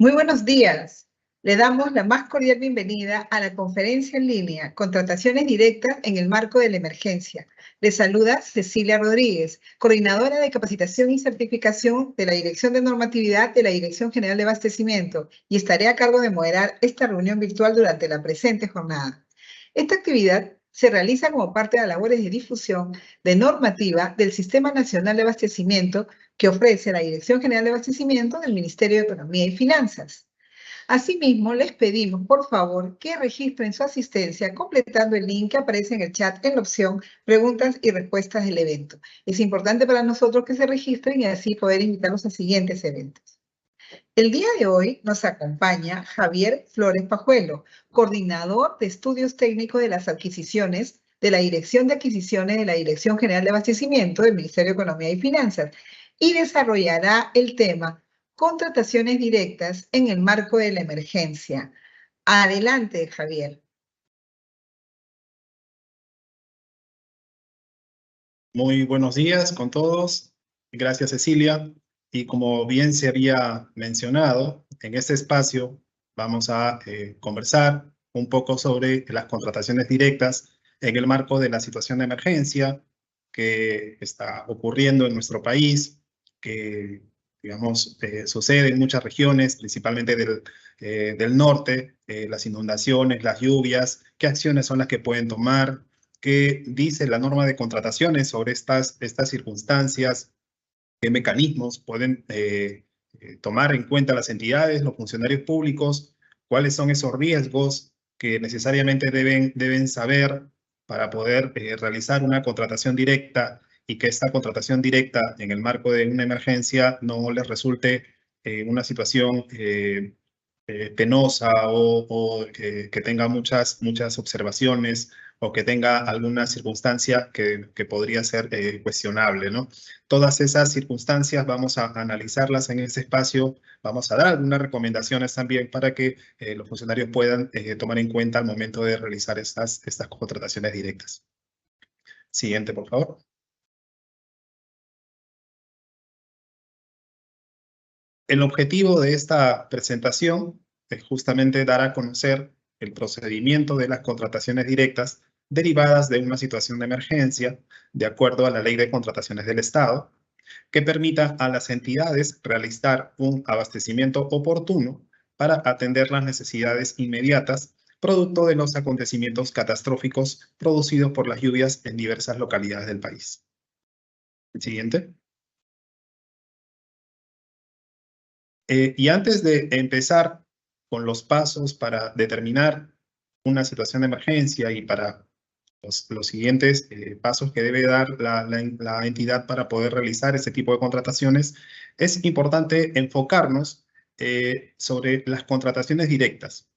Muy buenos días. Le damos la más cordial bienvenida a la conferencia en línea Contrataciones Directas en el Marco de la Emergencia. Le saluda Cecilia Rodríguez, coordinadora de capacitación y certificación de la Dirección de Normatividad de la Dirección General de Abastecimiento, y estaré a cargo de moderar esta reunión virtual durante la presente jornada. Esta actividad se realiza como parte de las labores de difusión de normativa del Sistema Nacional de Abastecimiento que ofrece la Dirección General de Abastecimiento del Ministerio de Economía y Finanzas. Asimismo, les pedimos, por favor, que registren su asistencia completando el link que aparece en el chat en la opción Preguntas y Respuestas del evento. Es importante para nosotros que se registren y así poder invitarlos a siguientes eventos. El día de hoy nos acompaña Javier Flores Pajuelo, coordinador de estudios técnicos de las adquisiciones de la Dirección de Adquisiciones de la Dirección General de Abastecimiento del Ministerio de Economía y Finanzas, y desarrollará el tema Contrataciones directas en el marco de la emergencia. Adelante, Javier. Muy buenos días con todos. Gracias, Cecilia. Y como bien se había mencionado, en este espacio vamos a conversar un poco sobre las contrataciones directas en el marco de la situación de emergencia que está ocurriendo en nuestro país, que, digamos, sucede en muchas regiones, principalmente del norte, las inundaciones, las lluvias, qué acciones son las que pueden tomar, qué dice la norma de contrataciones sobre estas circunstancias, qué mecanismos pueden tomar en cuenta las entidades, los funcionarios públicos, cuáles son esos riesgos que necesariamente deben saber para poder realizar una contratación directa y que esta contratación directa en el marco de una emergencia no les resulte una situación penosa o que tenga muchas observaciones o que tenga alguna circunstancia que podría ser cuestionable, ¿no? Todas esas circunstancias vamos a analizarlas en ese espacio, vamos a dar algunas recomendaciones también para que los funcionarios puedan tomar en cuenta al momento de realizar estas contrataciones directas. Siguiente, por favor. El objetivo de esta presentación es justamente dar a conocer el procedimiento de las contrataciones directas derivadas de una situación de emergencia, de acuerdo a la Ley de Contrataciones del Estado, que permita a las entidades realizar un abastecimiento oportuno para atender las necesidades inmediatas producto de los acontecimientos catastróficos producidos por las lluvias en diversas localidades del país. El siguiente. Y antes de empezar con los pasos para determinar una situación de emergencia y para los siguientes pasos que debe dar la entidad para poder realizar ese tipo de contrataciones, es importante enfocarnos sobre las contrataciones directas.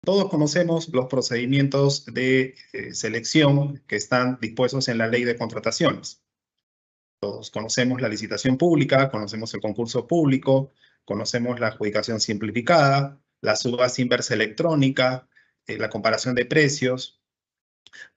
Todos conocemos los procedimientos de selección que están dispuestos en la Ley de Contrataciones. Todos conocemos la licitación pública, conocemos el concurso público, conocemos la adjudicación simplificada, la subasta inversa electrónica, la comparación de precios.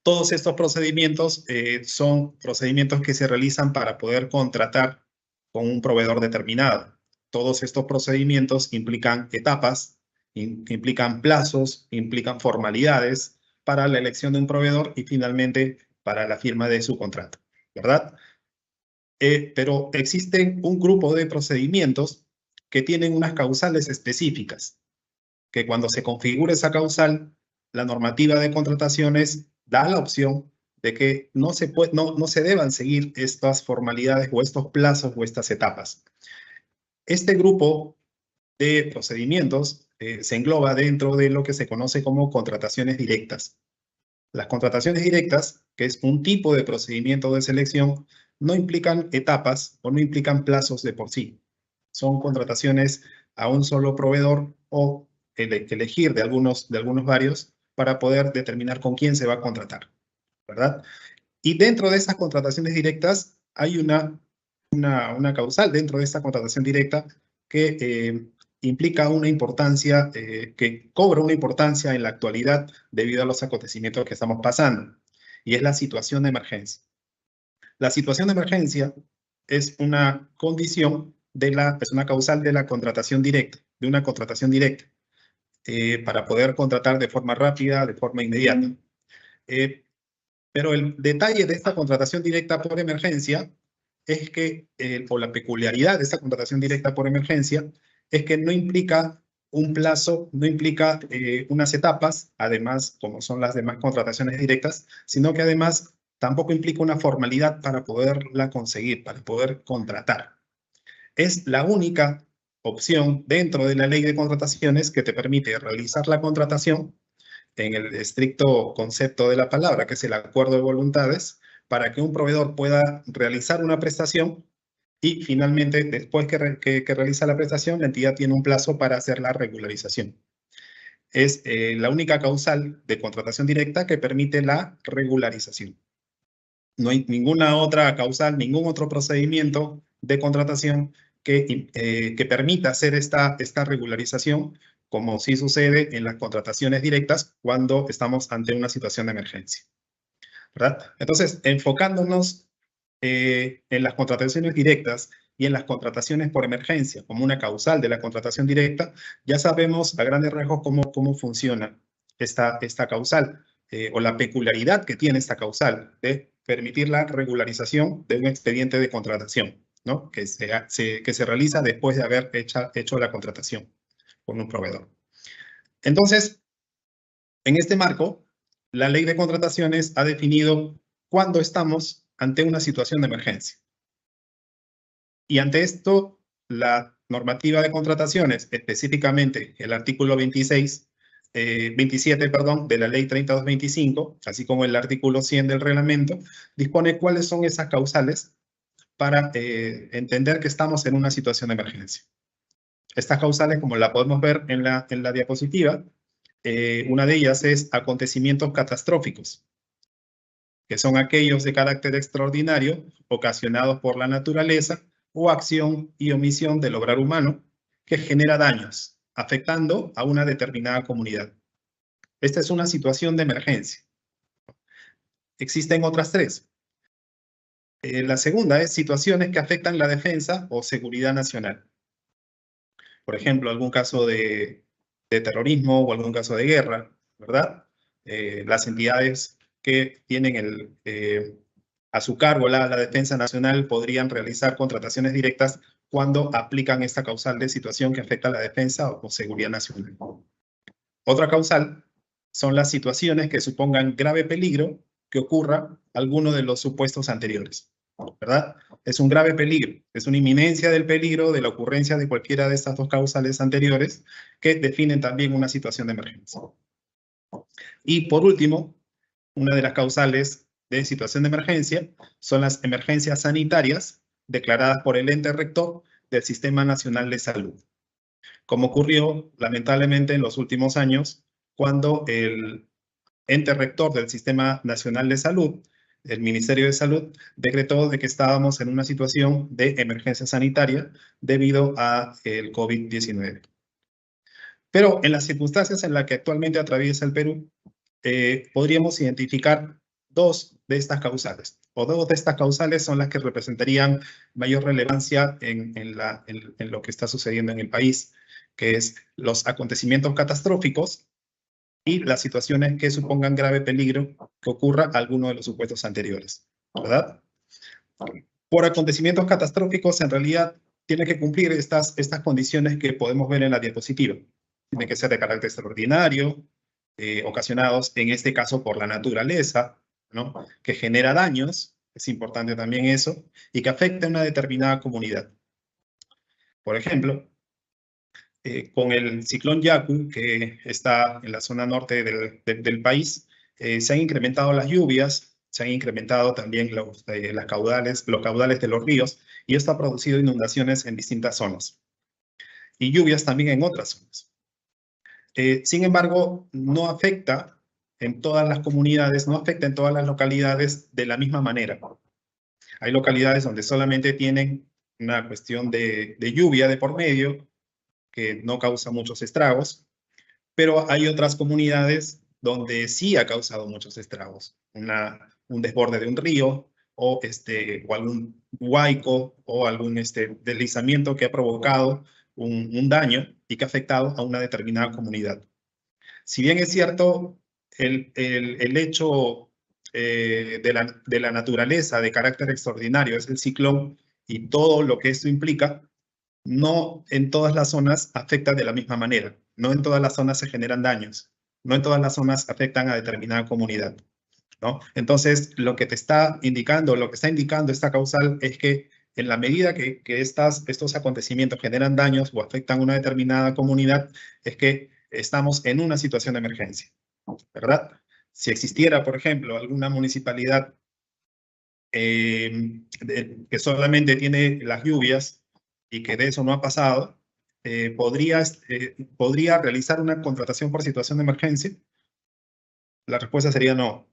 Todos estos procedimientos son procedimientos que se realizan para poder contratar con un proveedor determinado. Todos estos procedimientos implican etapas, implican plazos, implican formalidades para la elección de un proveedor y finalmente para la firma de su contrato, ¿verdad? Pero existen un grupo de procedimientos que tienen unas causales específicas, que cuando se configura esa causal, la normativa de contrataciones da la opción de que no se deban seguir estas formalidades o estos plazos o estas etapas. Este grupo de procedimientos se engloba dentro de lo que se conoce como contrataciones directas. Las contrataciones directas, que es un tipo de procedimiento de selección, no implican etapas o no implican plazos de por sí. Son contrataciones a un solo proveedor o elegir de algunos varios para poder determinar con quién se va a contratar, ¿verdad? Y dentro de esas contrataciones directas hay una causal dentro de esta contratación directa que implica una importancia, que cobra una importancia en la actualidad debido a los acontecimientos que estamos pasando, y es la situación de emergencia. La situación de emergencia es una condición es una causal de la contratación directa, de una contratación directa, para poder contratar de forma rápida, de forma inmediata. Pero el detalle de esta contratación directa por emergencia es que, o la peculiaridad de esta contratación directa por emergencia, es que no implica un plazo, no implica unas etapas, además, como son las demás contrataciones directas, sino que además tampoco implica una formalidad para poderla conseguir, para poder contratar. Es la única opción dentro de la ley de contrataciones que te permite realizar la contratación en el estricto concepto de la palabra, que es el acuerdo de voluntades, para que un proveedor pueda realizar una prestación y finalmente, después que realiza la prestación, la entidad tiene un plazo para hacer la regularización. Es la única causal de contratación directa que permite la regularización. No hay ninguna otra causal, ningún otro procedimiento de contratación que permita hacer esta regularización, como sí sucede en las contrataciones directas cuando estamos ante una situación de emergencia, ¿verdad? Entonces, enfocándonos en las contrataciones directas y en las contrataciones por emergencia como una causal de la contratación directa, ya sabemos a grandes rasgos cómo funciona esta causal o la peculiaridad que tiene esta causal de permitir la regularización de un expediente de contratación, ¿no? que se realiza después de haber hecho la contratación con un proveedor. Entonces, en este marco, la ley de contrataciones ha definido cuándo estamos ante una situación de emergencia. Y ante esto, la normativa de contrataciones, específicamente el artículo 27, de la ley 3225, así como el artículo 100 del reglamento, dispone cuáles son esas causales para entender que estamos en una situación de emergencia. Estas causales, como la podemos ver en la diapositiva, una de ellas es acontecimientos catastróficos, que son aquellos de carácter extraordinario ocasionados por la naturaleza o acción y omisión del obrar humano que genera daños, afectando a una determinada comunidad. Esta es una situación de emergencia. Existen otras tres. La segunda es situaciones que afectan la defensa o seguridad nacional. Por ejemplo, algún caso de terrorismo o algún caso de guerra, ¿verdad? Las entidades que tienen a su cargo la defensa nacional podrían realizar contrataciones directas cuando aplican esta causal de situación que afecta a la defensa o seguridad nacional. Otra causal son las situaciones que supongan grave peligro que ocurra alguno de los supuestos anteriores, ¿verdad? Es un grave peligro, es una inminencia del peligro de la ocurrencia de cualquiera de estas dos causales anteriores que definen también una situación de emergencia. Y por último, una de las causales de situación de emergencia son las emergencias sanitarias declaradas por el ente rector del Sistema Nacional de Salud, como ocurrió lamentablemente en los últimos años cuando el ente rector del Sistema Nacional de Salud, el Ministerio de Salud, decretó de que estábamos en una situación de emergencia sanitaria debido a el COVID-19. Pero en las circunstancias en las que actualmente atraviesa el Perú, podríamos identificar dos de estas causales, o dos de estas causales son las que representarían mayor relevancia en lo que está sucediendo en el país, que es los acontecimientos catastróficos y las situaciones que supongan grave peligro que ocurra alguno de los supuestos anteriores, ¿verdad? Por acontecimientos catastróficos, en realidad, tiene que cumplir estas condiciones que podemos ver en la diapositiva. Tiene que ser de carácter extraordinario, ocasionados, en este caso, por la naturaleza, ¿no? Que genera daños, es importante también eso, y que afecta a una determinada comunidad. Por ejemplo, con el ciclón Yaku, que está en la zona norte del país, se han incrementado las lluvias, se han incrementado también los caudales de los ríos, y esto ha producido inundaciones en distintas zonas, y lluvias también en otras zonas. Sin embargo, no afecta en todas las comunidades, no afecta en todas las localidades de la misma manera. Hay localidades donde solamente tienen una cuestión de lluvia de por medio, que no causa muchos estragos, pero hay otras comunidades donde sí ha causado muchos estragos. Un desborde de un río o algún huaico o algún deslizamiento que ha provocado un daño y que ha afectado a una determinada comunidad. Si bien es cierto, el hecho de la naturaleza de carácter extraordinario es el ciclón y todo lo que esto implica, no en todas las zonas afecta de la misma manera. No en todas las zonas se generan daños. No en todas las zonas afectan a determinada comunidad, ¿no? Entonces, lo que te está indicando, lo que está indicando esta causal es que en la medida que estos acontecimientos generan daños o afectan a una determinada comunidad, es que estamos en una situación de emergencia, ¿verdad? Si existiera, por ejemplo, alguna municipalidad que solamente tiene las lluvias y que de eso no ha pasado, ¿podría realizar una contratación por situación de emergencia? La respuesta sería no,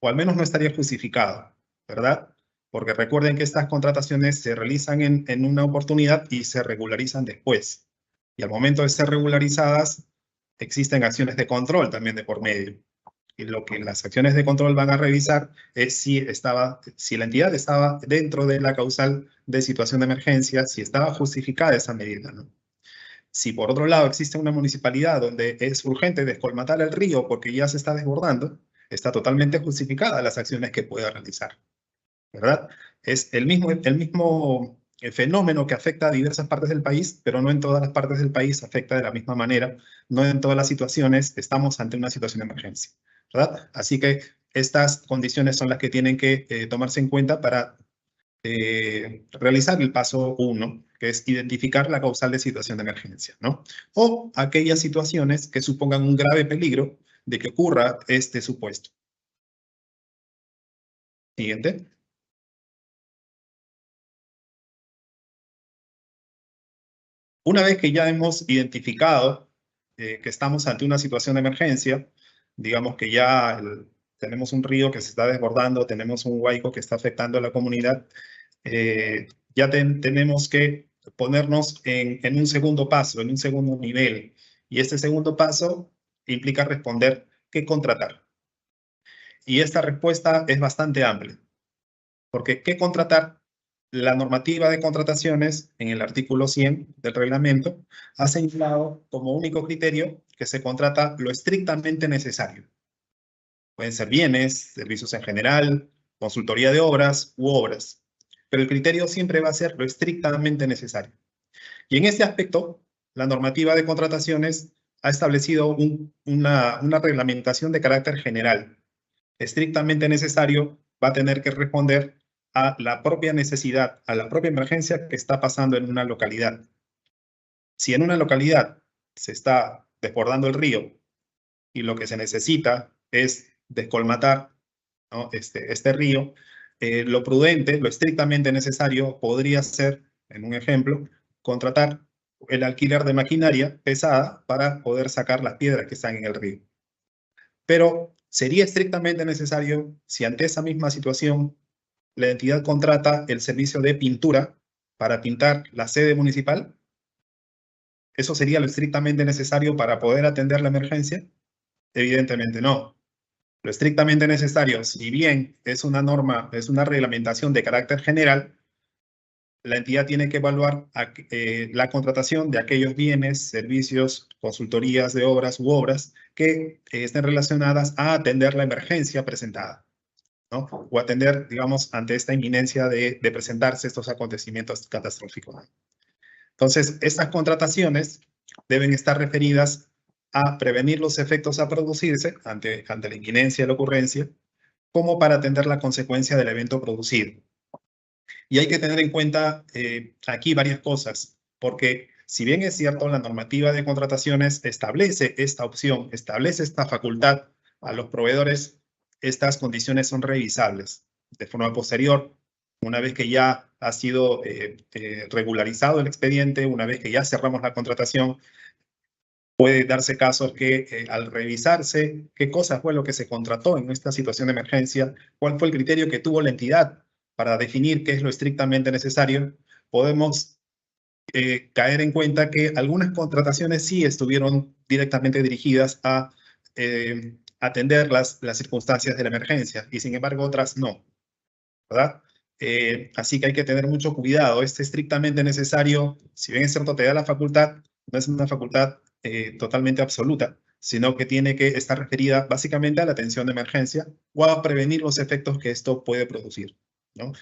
o al menos no estaría justificado, ¿verdad? Porque recuerden que estas contrataciones se realizan en una oportunidad y se regularizan después. Y al momento de ser regularizadas, existen acciones de control también de por medio. Y lo que las acciones de control van a revisar es si la entidad estaba dentro de la causal de situación de emergencia, si estaba justificada esa medida, ¿no? Si por otro lado existe una municipalidad donde es urgente descolmatar el río porque ya se está desbordando, está totalmente justificada las acciones que pueda realizar, ¿verdad? Es el mismo fenómeno que afecta a diversas partes del país, pero no en todas las partes del país afecta de la misma manera. No en todas las situaciones estamos ante una situación de emergencia, ¿verdad? Así que estas condiciones son las que tienen que tomarse en cuenta para realizar el paso 1, que es identificar la causal de situación de emergencia, ¿no? O aquellas situaciones que supongan un grave peligro de que ocurra este supuesto. Siguiente. Una vez que ya hemos identificado que estamos ante una situación de emergencia, digamos que ya tenemos un río que se está desbordando, tenemos un huaico que está afectando a la comunidad, ya tenemos que ponernos en un segundo paso, en un segundo nivel. Y este segundo paso implica responder qué contratar. Y esta respuesta es bastante amplia, porque ¿qué contratar? La normativa de contrataciones en el artículo 100 del reglamento ha señalado como único criterio que se contrata lo estrictamente necesario. Pueden ser bienes, servicios en general, consultoría de obras u obras, pero el criterio siempre va a ser lo estrictamente necesario. Y en este aspecto, la normativa de contrataciones ha establecido una reglamentación de carácter general. Estrictamente necesario va a tener que responder a la propia necesidad, a la propia emergencia que está pasando en una localidad. Si en una localidad se está desbordando el río y lo que se necesita es descolmatar, ¿no? este río, lo prudente, lo estrictamente necesario podría ser, en un ejemplo, contratar el alquiler de maquinaria pesada para poder sacar las piedras que están en el río. Pero sería estrictamente necesario si ante esa misma situación la entidad contrata el servicio de pintura para pintar la sede municipal. ¿Eso sería lo estrictamente necesario para poder atender la emergencia? Evidentemente no. Lo estrictamente necesario, si bien es una norma, es una reglamentación de carácter general, la entidad tiene que evaluar la contratación de aquellos bienes, servicios, consultorías de obras u obras que estén relacionadas a atender la emergencia presentada, ¿no? O atender, digamos, ante esta inminencia de presentarse estos acontecimientos catastróficos. Entonces, estas contrataciones deben estar referidas a prevenir los efectos a producirse ante la inminencia de la ocurrencia, como para atender la consecuencia del evento producido. Y hay que tener en cuenta aquí varias cosas, porque si bien es cierto, la normativa de contrataciones establece esta opción, establece esta facultad a los proveedores, estas condiciones son revisables de forma posterior. Una vez que ya ha sido regularizado el expediente, una vez que ya cerramos la contratación, puede darse casos que al revisarse qué cosa fue lo que se contrató en esta situación de emergencia, cuál fue el criterio que tuvo la entidad para definir qué es lo estrictamente necesario, podemos caer en cuenta que algunas contrataciones sí estuvieron directamente dirigidas a atender las circunstancias de la emergencia y sin embargo otras no, ¿verdad? Así que hay que tener mucho cuidado. Es estrictamente necesario, si bien es cierto, te da la facultad, no es una facultad totalmente absoluta, sino que tiene que estar referida básicamente a la atención de emergencia o a prevenir los efectos que esto puede producir, ¿no?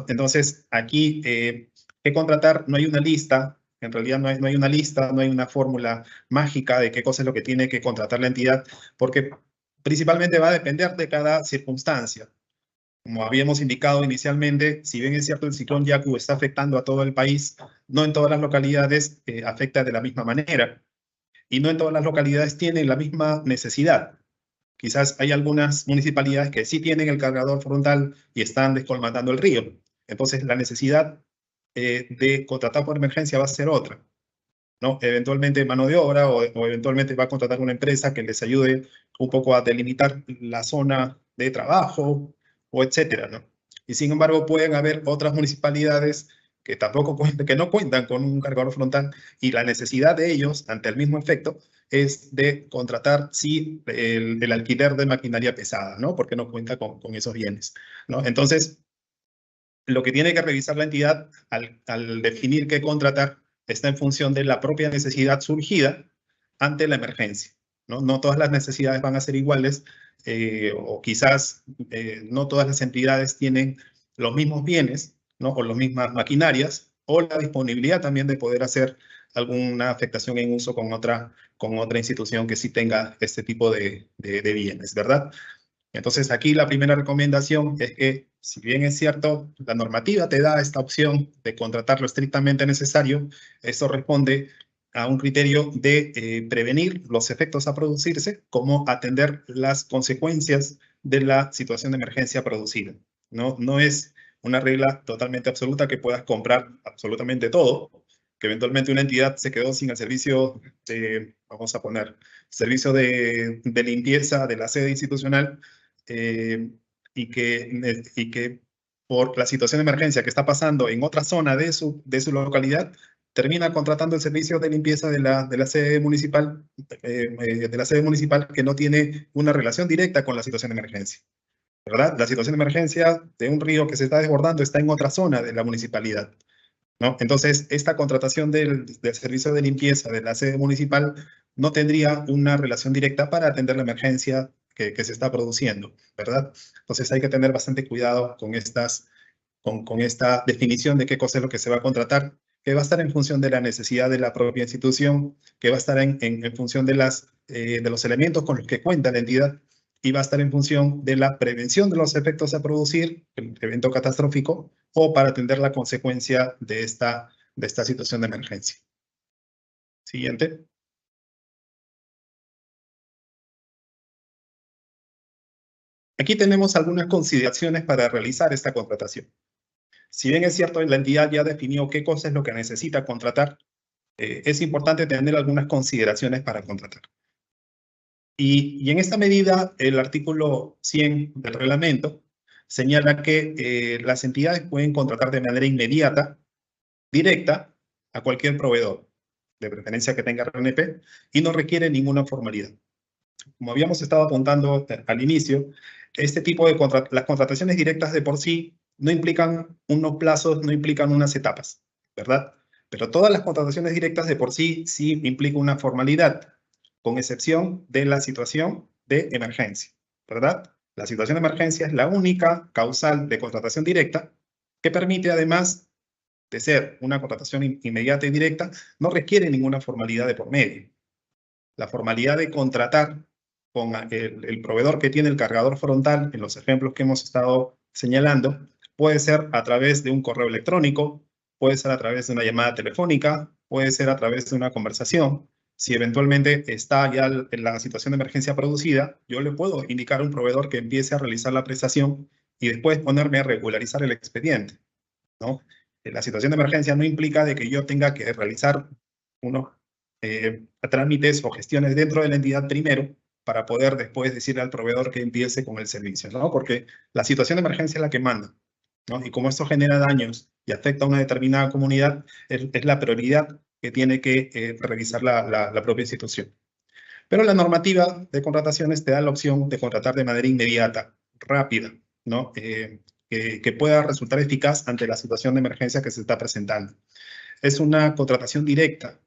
Entonces, aquí, ¿qué contratar? No hay una lista, en realidad no hay una lista, no hay una fórmula mágica de qué cosa es lo que tiene que contratar la entidad, porque principalmente va a depender de cada circunstancia. Como habíamos indicado inicialmente, si bien es cierto el ciclón Yaku está afectando a todo el país, no en todas las localidades afecta de la misma manera y no en todas las localidades tienen la misma necesidad. Quizás hay algunas municipalidades que sí tienen el cargador frontal y están descolmatando el río. Entonces la necesidad de contratar por emergencia va a ser otra, ¿no? Eventualmente mano de obra o eventualmente va a contratar una empresa que les ayude un poco a delimitar la zona de trabajo o etcétera, ¿no? Y sin embargo pueden haber otras municipalidades que tampoco que no cuentan con un cargador frontal y la necesidad de ellos ante el mismo efecto es de contratar, sí, el alquiler de maquinaria pesada, ¿no? Porque no cuenta con esos bienes, ¿no? Entonces, lo que tiene que revisar la entidad al definir qué contratar está en función de la propia necesidad surgida ante la emergencia, ¿no? No todas las necesidades van a ser iguales o quizás no todas las entidades tienen los mismos bienes, ¿no? O las mismas maquinarias o la disponibilidad también de poder hacer alguna afectación en uso con otra institución que sí tenga este tipo de bienes, ¿verdad? Entonces, aquí la primera recomendación es que, si bien es cierto, la normativa te da esta opción de contratar lo estrictamente necesario, esto responde a un criterio de prevenir los efectos a producirse, como atender las consecuencias de la situación de emergencia producida. No es una regla totalmente absoluta que puedas comprar absolutamente todo, que eventualmente una entidad se quedó sin el servicio de, vamos a poner, servicio de limpieza de la sede institucional, y que por la situación de emergencia que está pasando en otra zona de su localidad, termina contratando el servicio de limpieza de la sede municipal, que no tiene una relación directa con la situación de emergencia, ¿verdad? La situación de emergencia de un río que se está desbordando está en otra zona de la municipalidad, ¿no? Entonces, esta contratación del servicio de limpieza de la sede municipal no tendría una relación directa para atender la emergencia que se está produciendo, ¿verdad? Entonces, hay que tener bastante cuidado con esta definición de qué cosa es lo que se va a contratar, que va a estar en función de la necesidad de la propia institución, que va a estar en función de los elementos con los que cuenta la entidad y va a estar en función de la prevención de los efectos a producir, el evento catastrófico, o para atender la consecuencia de esta situación de emergencia. Siguiente. Aquí tenemos algunas consideraciones para realizar esta contratación. Si bien es cierto, la entidad ya definió qué cosa es lo que necesita contratar, es importante tener algunas consideraciones para contratar. Y en esta medida, el artículo 100 del reglamento señala que las entidades pueden contratar de manera inmediata, directa, a cualquier proveedor, de preferencia que tenga RNP, y no requiere ninguna formalidad. Como habíamos estado apuntando al inicio, este tipo de las contrataciones directas de por sí no implican unos plazos, no implican unas etapas, ¿verdad? Pero todas las contrataciones directas de por sí implican una formalidad, con excepción de la situación de emergencia, ¿verdad? La situación de emergencia es la única causal de contratación directa que permite, además de ser una contratación inmediata y directa, no requiere ninguna formalidad de por medio. La formalidad de contratar con el proveedor que tiene el cargador frontal, en los ejemplos que hemos estado señalando, puede ser a través de un correo electrónico, puede ser a través de una llamada telefónica, puede ser a través de una conversación. Si eventualmente está ya en la situación de emergencia producida, yo le puedo indicar a un proveedor que empiece a realizar la prestación y después ponerme a regularizar el expediente, ¿no? La situación de emergencia no implica de que yo tenga que realizar unos trámites o gestiones dentro de la entidad primero para poder después decirle al proveedor que empiece con el servicio, ¿no? Porque la situación de emergencia es la que manda, ¿no? Y como esto genera daños y afecta a una determinada comunidad, es la prioridad que tiene que revisar la propia institución. Pero la normativa de contrataciones te da la opción de contratar de manera inmediata, rápida, ¿no? que pueda resultar eficaz ante la situación de emergencia que se está presentando. Es una contratación directa.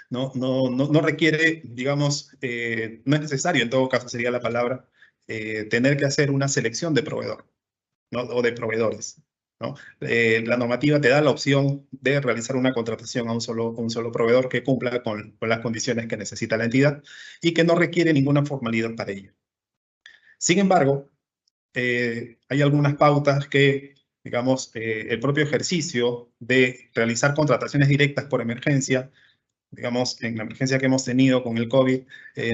No requiere, digamos, no es necesario, en todo caso sería la palabra, tener que hacer una selección de proveedor, ¿no? O de proveedores, ¿no? La normativa te da la opción de realizar una contratación a un solo proveedor que cumpla con las condiciones que necesita la entidad y que no requiere ninguna formalidad para ello. Sin embargo, hay algunas pautas que, digamos, el propio ejercicio de realizar contrataciones directas por emergencia, digamos, en la emergencia que hemos tenido con el COVID,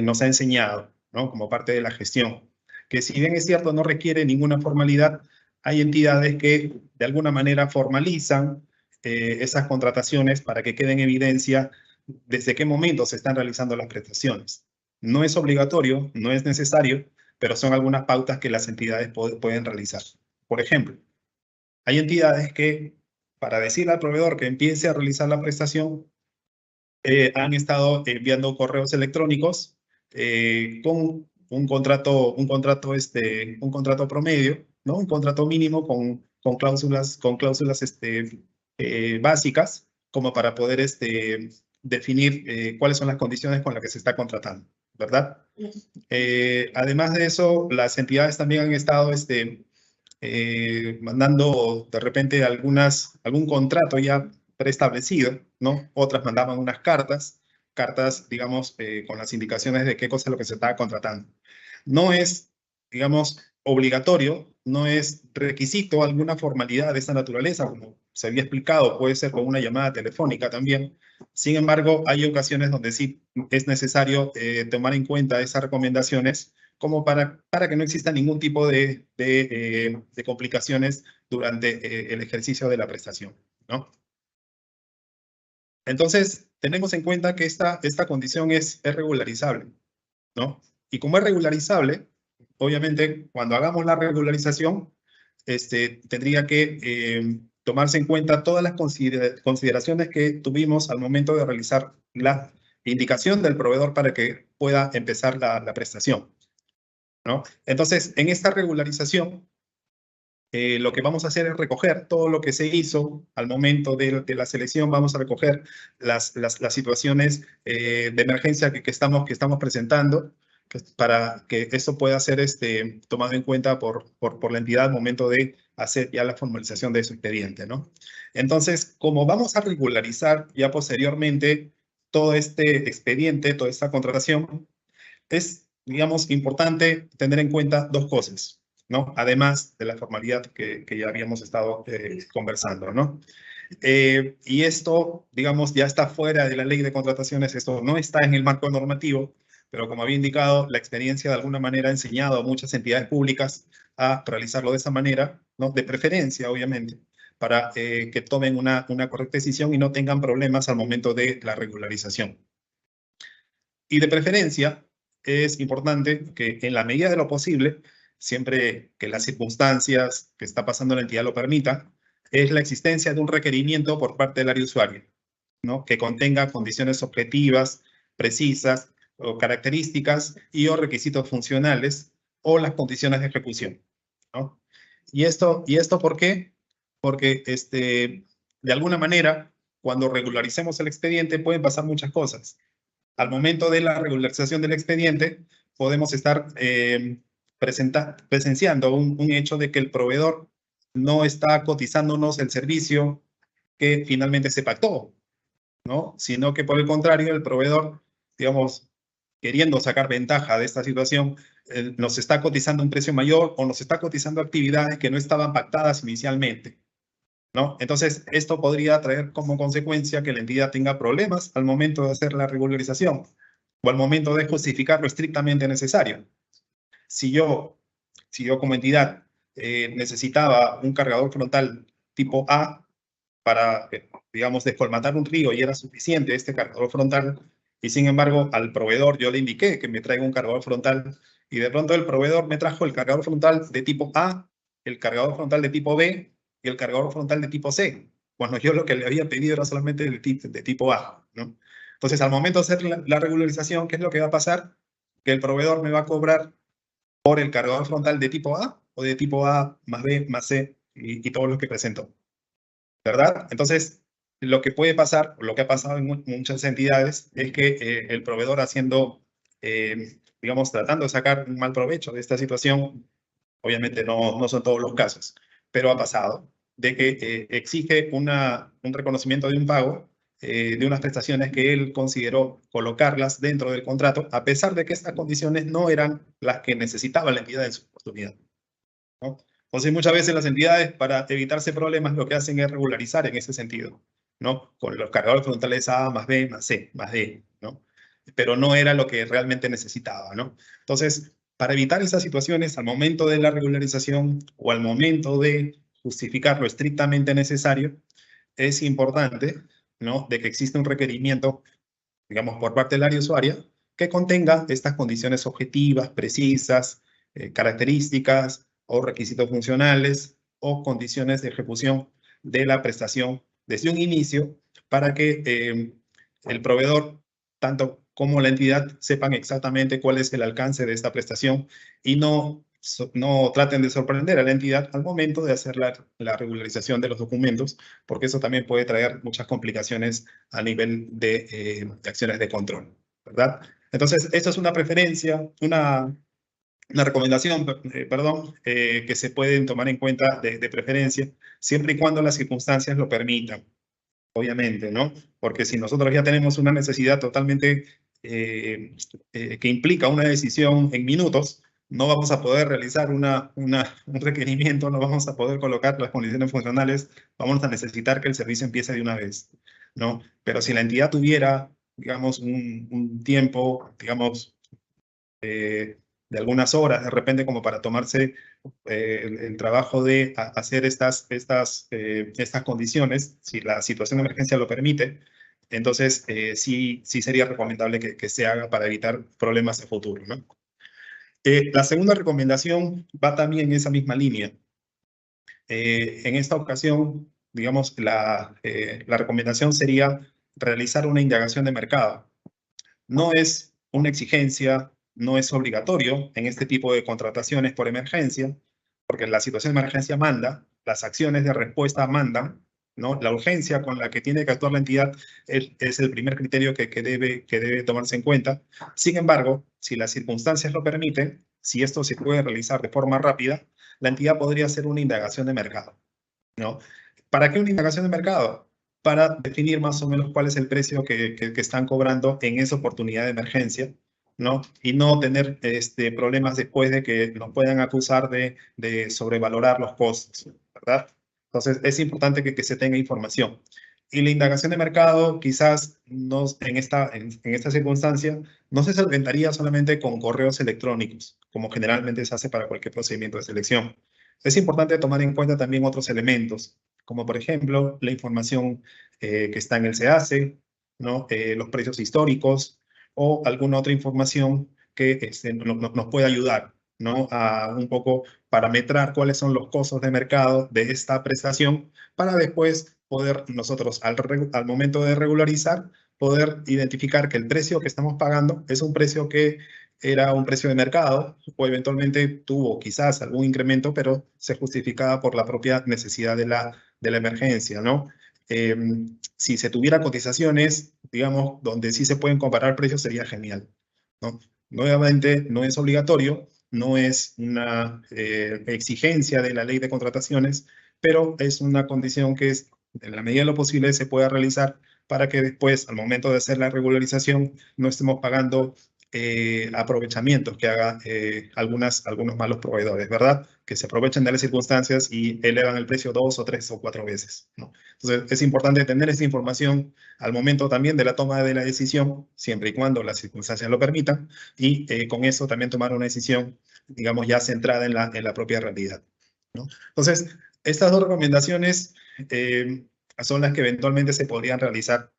nos ha enseñado, ¿no? Como parte de la gestión, que si bien es cierto no requiere ninguna formalidad, hay entidades que de alguna manera formalizan esas contrataciones para que quede en evidencia desde qué momento se están realizando las prestaciones. No es obligatorio, no es necesario, pero son algunas pautas que las entidades pueden realizar. Por ejemplo, hay entidades que, para decirle al proveedor que empiece a realizar la prestación, han estado enviando correos electrónicos con un contrato promedio, ¿no? Un contrato mínimo con cláusulas básicas, como para poder definir cuáles son las condiciones con las que se está contratando, ¿verdad? Además de eso, las entidades también han estado mandando de repente algún contrato ya preestablecido, ¿no? Otras mandaban unas cartas, digamos, con las indicaciones de qué cosa es lo que se estaba contratando. No es, digamos, obligatorio, no es requisito alguna formalidad de esta naturaleza, como se había explicado, puede ser con una llamada telefónica también. Sin embargo, hay ocasiones donde sí es necesario tomar en cuenta esas recomendaciones como para que no exista ningún tipo de complicaciones durante el ejercicio de la prestación, ¿no? Entonces, tenemos en cuenta que esta condición es regularizable, ¿no? Y como es regularizable, obviamente, cuando hagamos la regularización, tendría que tomarse en cuenta todas las consideraciones que tuvimos al momento de realizar la indicación del proveedor para que pueda empezar la prestación, ¿no? Entonces, en esta regularización, lo que vamos a hacer es recoger todo lo que se hizo al momento de la selección. Vamos a recoger las situaciones de emergencia que estamos presentando, para que esto pueda ser tomado en cuenta por la entidad al momento de hacer ya la formalización de su expediente, ¿no? Entonces, como vamos a regularizar ya posteriormente todo este expediente, toda esta contratación, es, digamos, importante tener en cuenta dos cosas, ¿no? Además de la formalidad que ya habíamos estado conversando, ¿no? Y esto, digamos, ya está fuera de la ley de contrataciones, esto no está en el marco normativo, pero como había indicado, la experiencia de alguna manera ha enseñado a muchas entidades públicas a realizarlo de esa manera, ¿no? De preferencia, obviamente, para que tomen una correcta decisión y no tengan problemas al momento de la regularización. Y de preferencia, es importante que en la medida de lo posible, siempre que las circunstancias que está pasando la entidad lo permitan, es la existencia de un requerimiento por parte del área usuaria, ¿no? Que contenga condiciones objetivas, precisas, o características o requisitos funcionales, o las condiciones de ejecución, ¿no? ¿Y esto por qué? Porque de alguna manera, cuando regularicemos el expediente, pueden pasar muchas cosas. Al momento de la regularización del expediente, podemos estar presenciando un hecho de que el proveedor no está cotizándonos el servicio que finalmente se pactó, ¿no? Sino que por el contrario, el proveedor, digamos, queriendo sacar ventaja de esta situación, nos está cotizando un precio mayor o nos está cotizando actividades que no estaban pactadas inicialmente, ¿no? Entonces, esto podría traer como consecuencia que la entidad tenga problemas al momento de hacer la regularización o al momento de justificar lo estrictamente necesario. Si yo como entidad necesitaba un cargador frontal tipo A para, digamos, descolmatar un río y era suficiente este cargador frontal, y sin embargo al proveedor yo le indiqué que me traiga un cargador frontal y de pronto el proveedor me trajo el cargador frontal de tipo A, el cargador frontal de tipo B y el cargador frontal de tipo C, cuando yo lo que le había pedido era solamente de tipo A, ¿no? Entonces, al momento de hacer la regularización, ¿qué es lo que va a pasar? Que el proveedor me va a cobrar por el cargador frontal de tipo A o de tipo A, más B, más C, y todos los que presentó, ¿verdad? Entonces, lo que puede pasar, lo que ha pasado en muchas entidades, es que el proveedor haciendo, digamos, tratando de sacar un mal provecho de esta situación, obviamente no son todos los casos, pero ha pasado, de que exige un reconocimiento de un pago de unas prestaciones que él consideró colocarlas dentro del contrato, a pesar de que estas condiciones no eran las que necesitaba la entidad en su oportunidad, ¿no? Entonces, muchas veces las entidades, para evitarse problemas, lo que hacen es regularizar en ese sentido, ¿no? Con los cargadores frontales A más B más C más D, ¿no? Pero no era lo que realmente necesitaba, ¿no? Entonces, para evitar esas situaciones, al momento de la regularización o al momento de justificar lo estrictamente necesario, es importante, ¿no?, de que exista un requerimiento, digamos, por parte del área usuaria, que contenga estas condiciones objetivas, precisas, características o requisitos funcionales o condiciones de ejecución de la prestación desde un inicio, para que el proveedor, tanto como la entidad, sepan exactamente cuál es el alcance de esta prestación y no traten de sorprender a la entidad al momento de hacer la regularización de los documentos, porque eso también puede traer muchas complicaciones a nivel de acciones de control, ¿verdad? Entonces, esto es una preferencia, una recomendación, perdón, que se pueden tomar en cuenta de preferencia, siempre y cuando las circunstancias lo permitan, obviamente, ¿no? Porque si nosotros ya tenemos una necesidad totalmente que implica una decisión en minutos, no vamos a poder realizar un requerimiento, no vamos a poder colocar las condiciones funcionales, vamos a necesitar que el servicio empiece de una vez, ¿no? Pero si la entidad tuviera, digamos, un tiempo, digamos, de algunas horas, de repente, como para tomarse el trabajo de hacer estas condiciones, si la situación de emergencia lo permite, entonces sí sería recomendable que se haga para evitar problemas de futuro, ¿no? La segunda recomendación va también en esa misma línea. En esta ocasión, digamos, la recomendación sería realizar una indagación de mercado. No es una exigencia, no es obligatorio en este tipo de contrataciones por emergencia, porque la situación de emergencia manda, las acciones de respuesta mandan, ¿no? La urgencia con la que tiene que actuar la entidad es el primer criterio que debe tomarse en cuenta. Sin embargo, si las circunstancias lo permiten, si esto se puede realizar de forma rápida, la entidad podría hacer una indagación de mercado, ¿no? ¿Para qué una indagación de mercado? Para definir más o menos cuál es el precio que están cobrando en esa oportunidad de emergencia, ¿no? Y no tener problemas después de que nos puedan acusar de sobrevalorar los costos, ¿verdad? Entonces, es importante que se tenga información. Y la indagación de mercado, quizás en esta circunstancia, no se solventaría solamente con correos electrónicos, como generalmente se hace para cualquier procedimiento de selección. Es importante tomar en cuenta también otros elementos, como por ejemplo la información que está en el SEACE, ¿no? Los precios históricos o alguna otra información que nos pueda ayudar, ¿no? A un poco parametrar cuáles son los costos de mercado de esta prestación, para después poder nosotros, al momento de regularizar, poder identificar que el precio que estamos pagando es un precio que era un precio de mercado, o eventualmente tuvo quizás algún incremento, pero se justificaba por la propia necesidad de la emergencia, ¿no? Si se tuviera cotizaciones, digamos, donde sí se pueden comparar precios, sería genial, ¿no? Nuevamente, no es obligatorio, no es una exigencia de la ley de contrataciones, pero es una condición que en la medida de lo posible se pueda realizar, para que después, al momento de hacer la regularización, no estemos pagando aprovechamientos que hagan algunos malos proveedores, ¿verdad? Que se aprovechen de las circunstancias y elevan el precio 2 o 3 o 4 veces, ¿no? Entonces, es importante tener esta información al momento también de la toma de la decisión, siempre y cuando las circunstancias lo permitan, y con eso también tomar una decisión, digamos, ya centrada en la propia realidad, ¿no? Entonces, estas dos recomendaciones son las que eventualmente se podrían realizar.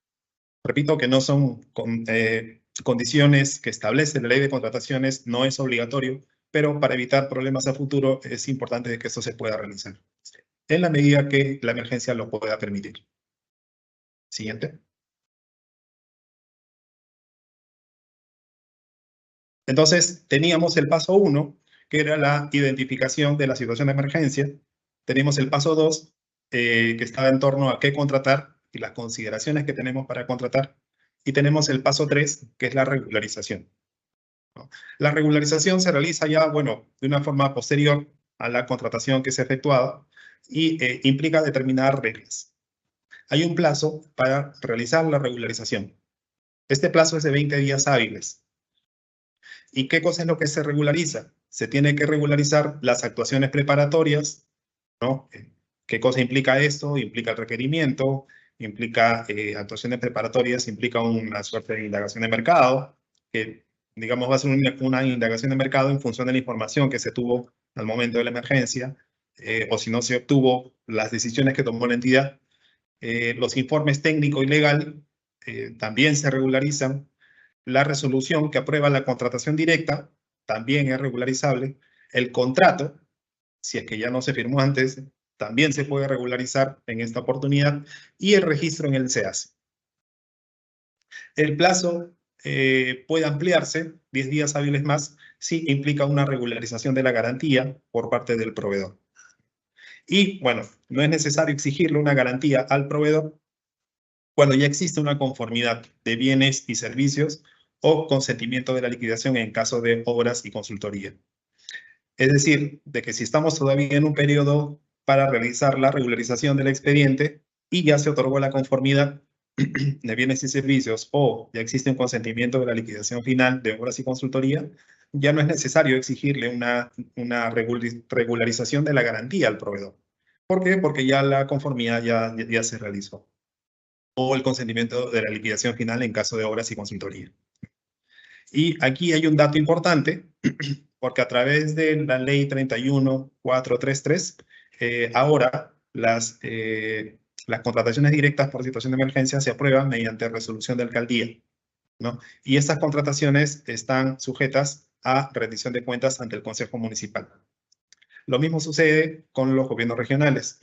Repito que no son condiciones que establece la ley de contrataciones, no es obligatorio, pero para evitar problemas a futuro es importante que esto se pueda realizar, en la medida que la emergencia lo pueda permitir. Siguiente. Entonces, teníamos el paso 1, que era la identificación de la situación de emergencia. Tenemos el paso 2, que estaba en torno a qué contratar y las consideraciones que tenemos para contratar. Y tenemos el paso 3, que es la regularización, ¿no? La regularización se realiza ya, bueno, de una forma posterior a la contratación que se ha efectuado y implica determinar reglas. Hay un plazo para realizar la regularización. Este plazo es de 20 días hábiles. ¿Y qué cosa es lo que se regulariza? Se tiene que regularizar las actuaciones preparatorias, ¿no? ¿Qué cosa implica esto? Implica el requerimiento, implica actuaciones preparatorias, implica una suerte de indagación de mercado, que digamos va a ser una indagación de mercado en función de la información que se tuvo al momento de la emergencia, o si no se obtuvo las decisiones que tomó la entidad. Los informes técnico y legal también se regularizan. La resolución que aprueba la contratación directa también es regularizable. El contrato, si es que ya no se firmó antes, también se puede regularizar en esta oportunidad, y el registro en el SEAS. El plazo puede ampliarse 10 días hábiles más si implica una regularización de la garantía por parte del proveedor. Y bueno, no es necesario exigirle una garantía al proveedor cuando ya existe una conformidad de bienes y servicios o consentimiento de la liquidación en caso de obras y consultoría. Es decir, de que si estamos todavía en un periodo para realizar la regularización del expediente y ya se otorgó la conformidad de bienes y servicios o ya existe un consentimiento de la liquidación final de obras y consultoría, ya no es necesario exigirle una regularización de la garantía al proveedor. ¿Por qué? Porque ya la conformidad ya se realizó. O el consentimiento de la liquidación final en caso de obras y consultoría. Y aquí hay un dato importante, porque a través de la ley 31433, ahora las contrataciones directas por situación de emergencia se aprueban mediante resolución de alcaldía, ¿no? Y estas contrataciones están sujetas a rendición de cuentas ante el Consejo Municipal. Lo mismo sucede con los gobiernos regionales.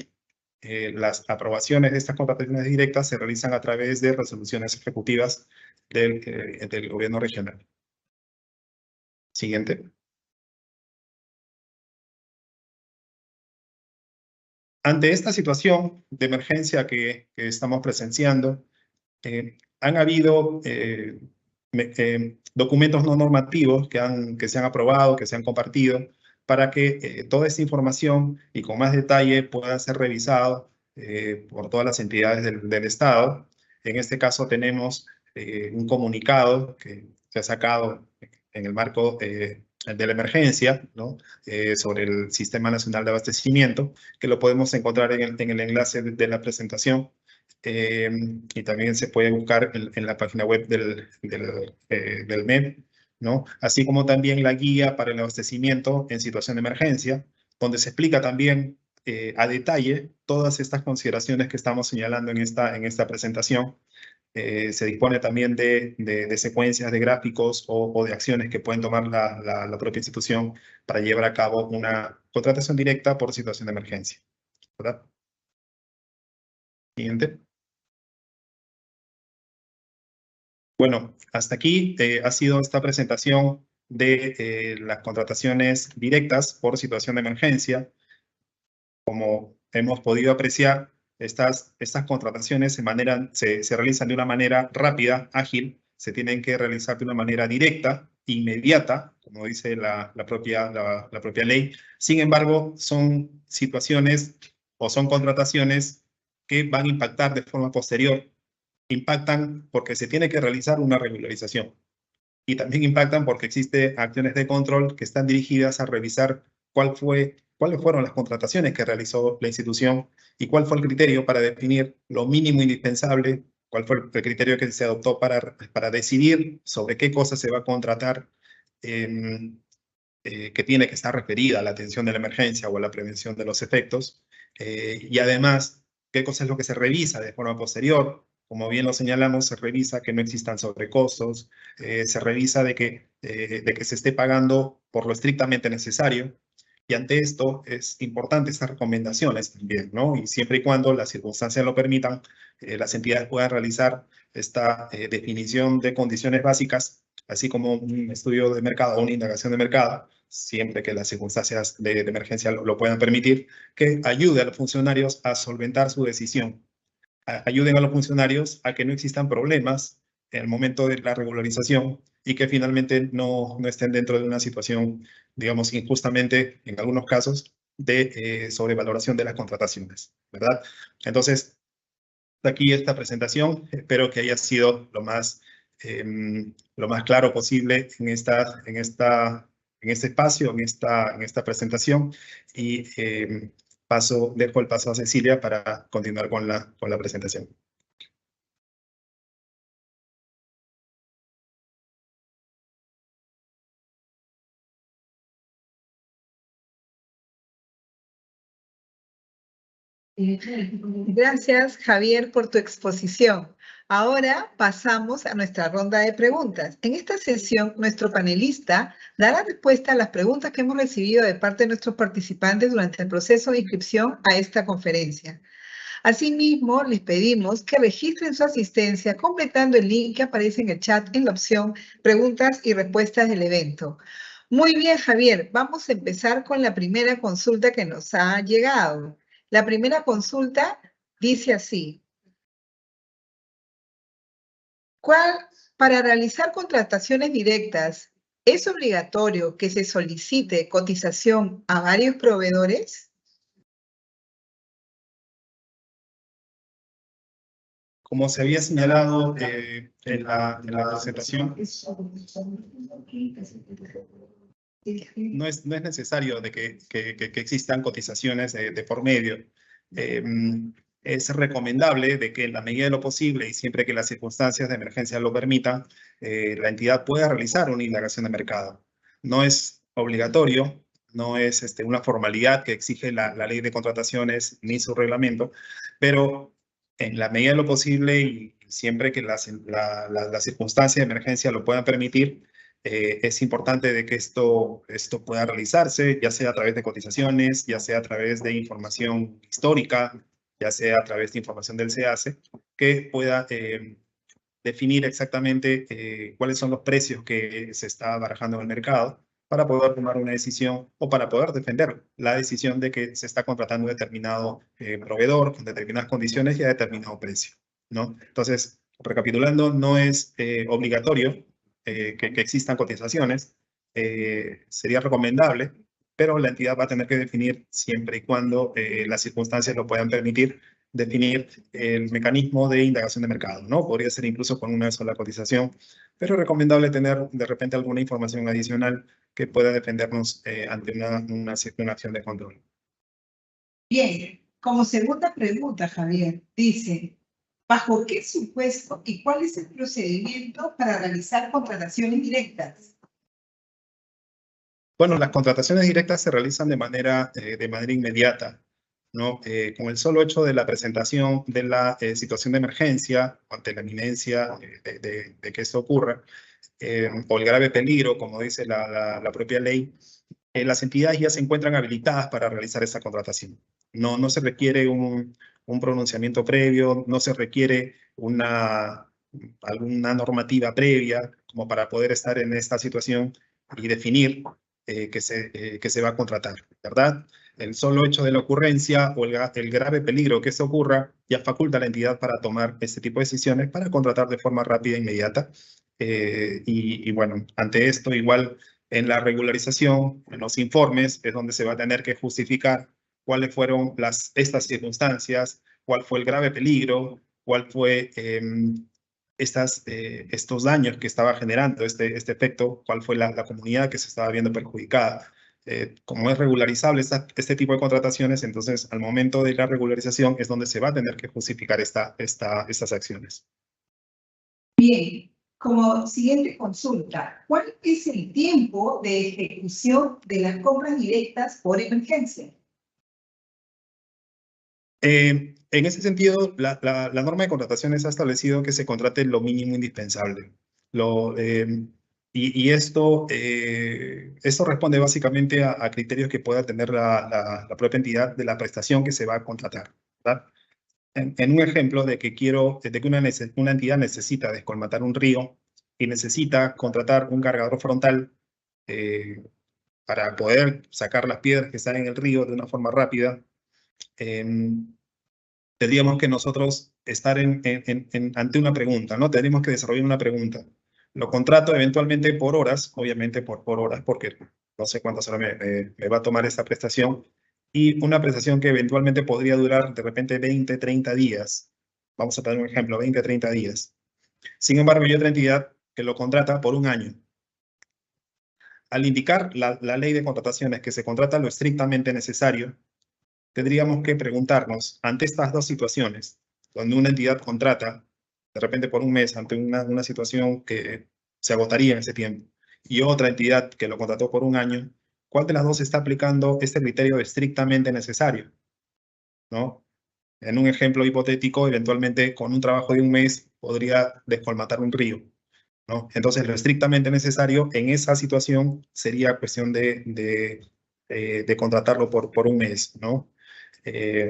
Las aprobaciones de estas contrataciones directas se realizan a través de resoluciones ejecutivas del gobierno regional. Siguiente. Ante esta situación de emergencia que estamos presenciando, han habido documentos no normativos que se han aprobado, que se han compartido, para que toda esta información y con más detalle pueda ser revisado por todas las entidades del Estado. En este caso tenemos un comunicado que se ha sacado en el marco de la emergencia, ¿no? Sobre el Sistema Nacional de Abastecimiento, que lo podemos encontrar en el enlace de la presentación. Y también se puede buscar en la página web del MEP, ¿no? Así como también la guía para el abastecimiento en situación de emergencia, donde se explica también a detalle todas estas consideraciones que estamos señalando en esta presentación. Se dispone también de secuencias de gráficos o de acciones que pueden tomar la propia institución para llevar a cabo una contratación directa por situación de emergencia, ¿verdad? Siguiente. Bueno, hasta aquí ha sido esta presentación de las contrataciones directas por situación de emergencia. Como hemos podido apreciar, estas contrataciones se realizan de una manera rápida, ágil, se tienen que realizar de una manera directa, inmediata, como dice la propia ley. Sin embargo, son situaciones o son contrataciones que van a impactar de forma posterior. Impactan porque se tiene que realizar una regularización. Y también impactan porque existen acciones de control que están dirigidas a revisar cuáles fueron las contrataciones que realizó la institución y cuál fue el criterio para definir lo mínimo indispensable, cuál fue el criterio que se adoptó para decidir sobre qué cosa se va a contratar, que tiene que estar referida a la atención de la emergencia o a la prevención de los efectos. Y además, qué cosa es lo que se revisa de forma posterior. Como bien lo señalamos, se revisa que no existan sobrecostos, se revisa de que se esté pagando por lo estrictamente necesario. Y ante esto es importante estas recomendaciones también, ¿no? Y siempre y cuando las circunstancias lo permitan, las entidades puedan realizar esta definición de condiciones básicas, así como un estudio de mercado o una indagación de mercado, siempre que las circunstancias de emergencia lo puedan permitir, que ayude a los funcionarios a solventar su decisión. Ayuden a los funcionarios a que no existan problemas en el momento de la regularización y que finalmente no estén dentro de una situación, digamos, injustamente, en algunos casos, de sobrevaloración de las contrataciones, ¿verdad? Entonces, aquí esta presentación, espero que haya sido lo más claro posible en este espacio, en esta presentación, y dejo el paso a Cecilia para continuar con la presentación. Gracias, Javier, por tu exposición. Ahora pasamos a nuestra ronda de preguntas. En esta sesión, nuestro panelista dará respuesta a las preguntas que hemos recibido de parte de nuestros participantes durante el proceso de inscripción a esta conferencia. Asimismo, les pedimos que registren su asistencia completando el link que aparece en el chat en la opción Preguntas y Respuestas del evento. Muy bien, Javier, vamos a empezar con la primera consulta que nos ha llegado. La primera consulta dice así: para realizar contrataciones directas, ¿es obligatorio que se solicite cotización a varios proveedores? Como se había señalado en la presentación, no es necesario de que existan cotizaciones de por medio. Es recomendable de que en la medida de lo posible y siempre que las circunstancias de emergencia lo permitan, la entidad pueda realizar una indagación de mercado. No es obligatorio, no es una formalidad que exige la ley de contrataciones ni su reglamento, pero en la medida de lo posible y siempre que las circunstancias de emergencia lo puedan permitir, es importante de que esto pueda realizarse, ya sea a través de cotizaciones, ya sea a través de información histórica, ya sea a través de información del SEACE, que pueda definir exactamente cuáles son los precios que se está barajando en el mercado para poder tomar una decisión o para poder defender la decisión de que se está contratando determinado proveedor con determinadas condiciones y a determinado precio, ¿no? Entonces, recapitulando, no es obligatorio que existan cotizaciones, sería recomendable, pero la entidad va a tener que definir siempre y cuando las circunstancias lo puedan permitir, definir el mecanismo de indagación de mercado, ¿no? Podría ser incluso con una sola cotización, pero es recomendable tener de repente alguna información adicional que pueda defendernos ante una acción de control. Bien, como segunda pregunta, Javier, dice: ¿bajo qué supuesto y cuál es el procedimiento para realizar contrataciones directas? Bueno, las contrataciones directas se realizan de manera inmediata, ¿no? Con el solo hecho de la presentación de la situación de emergencia, ante la inminencia de que esto ocurra, o el grave peligro, como dice la propia ley, las entidades ya se encuentran habilitadas para realizar esa contratación. No se requiere un pronunciamiento previo, no se requiere alguna normativa previa como para poder estar en esta situación y definir que se va a contratar, ¿verdad? El solo hecho de la ocurrencia o el grave peligro que esto ocurra ya faculta a la entidad para tomar este tipo de decisiones para contratar de forma rápida e inmediata. Y bueno, ante esto igual en la regularización, en los informes, es donde se va a tener que justificar cuáles fueron estas circunstancias, cuál fue el grave peligro, cuál fue estos daños que estaba generando este efecto, cuál fue la comunidad que se estaba viendo perjudicada. Como es regularizable este tipo de contrataciones, entonces al momento de la regularización es donde se va a tener que justificar estas acciones. Bien, como siguiente consulta, ¿cuál es el tiempo de ejecución de las compras directas por emergencia? En ese sentido, la norma de contrataciones ha establecido que se contrate lo mínimo indispensable. Esto responde básicamente a criterios que pueda tener la propia entidad de la prestación que se va a contratar, ¿verdad? En un ejemplo de que una entidad necesita descolmatar un río y necesita contratar un cargador frontal para poder sacar las piedras que están en el río de una forma rápida, tendríamos que nosotros estar ante una pregunta, ¿no? Tendríamos que desarrollar una pregunta. Lo contrato eventualmente por horas, obviamente por horas, porque no sé cuántas horas me va a tomar esta prestación, y una prestación que eventualmente podría durar de repente 20, 30 días. Vamos a poner un ejemplo, 20, 30 días. Sin embargo, hay otra entidad que lo contrata por un año. Al indicar la ley de contrataciones que se contrata lo estrictamente necesario, tendríamos que preguntarnos, ante estas dos situaciones, donde una entidad contrata, de repente por un mes, ante una situación que se agotaría en ese tiempo, y otra entidad que lo contrató por un año, ¿cuál de las dos está aplicando este criterio de estrictamente necesario? ¿No? En un ejemplo hipotético, eventualmente con un trabajo de un mes podría descolmatar un río, ¿no? Entonces, lo estrictamente necesario en esa situación sería cuestión de contratarlo por un mes, ¿no?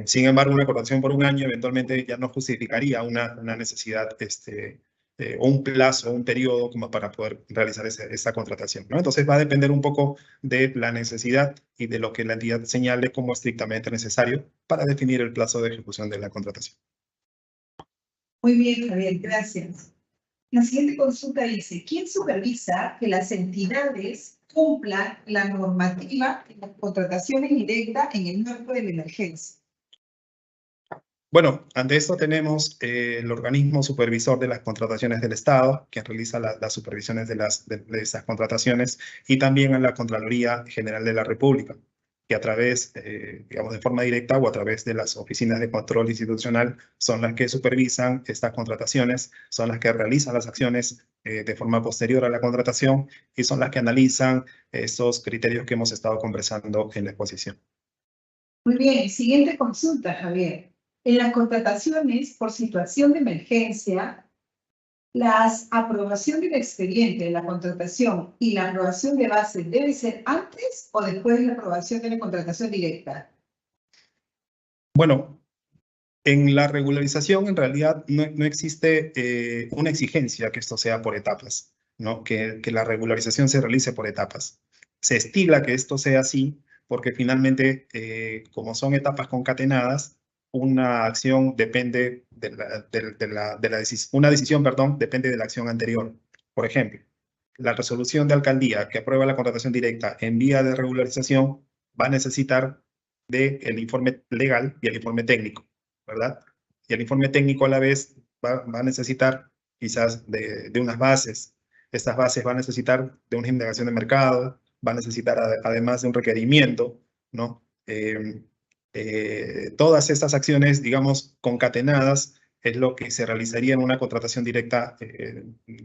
Sin embargo, una contratación por un año eventualmente ya no justificaría una necesidad o un plazo, un periodo como para poder realizar esa contratación, ¿no? Entonces va a depender un poco de la necesidad y de lo que la entidad señale como estrictamente necesario para definir el plazo de ejecución de la contratación. Muy bien, Javier, gracias. La siguiente consulta dice, ¿quién supervisa que las entidades cumplan la normativa de las contrataciones directas en el marco de la emergencia? Bueno, ante esto tenemos el organismo supervisor de las contrataciones del Estado, que realiza las supervisiones de esas contrataciones, y también a la Contraloría General de la República, que a través, digamos, de forma directa o a través de las oficinas de control institucional, son las que supervisan estas contrataciones, son las que realizan las acciones de forma posterior a la contratación y son las que analizan esos criterios que hemos estado conversando en la exposición. Muy bien, siguiente consulta, Javier. En las contrataciones por situación de emergencia, la aprobación del expediente de la contratación y la aprobación de base debe ser antes o después de la aprobación de la contratación directa. Bueno, en la regularización en realidad no existe una exigencia que esto sea por etapas, ¿no? Que la regularización se realice por etapas. Se estila que esto sea así porque finalmente, como son etapas concatenadas, una acción depende una decisión, perdón, depende de la acción anterior. Por ejemplo, la resolución de alcaldía que aprueba la contratación directa en vía de regularización va a necesitar del informe legal y el informe técnico, ¿verdad? Y el informe técnico a la vez va a necesitar quizás de unas bases. Estas bases van a necesitar de una indagación de mercado, va a necesitar además de un requerimiento, ¿no? Todas estas acciones, digamos, concatenadas, es lo que se realizaría en una contratación directa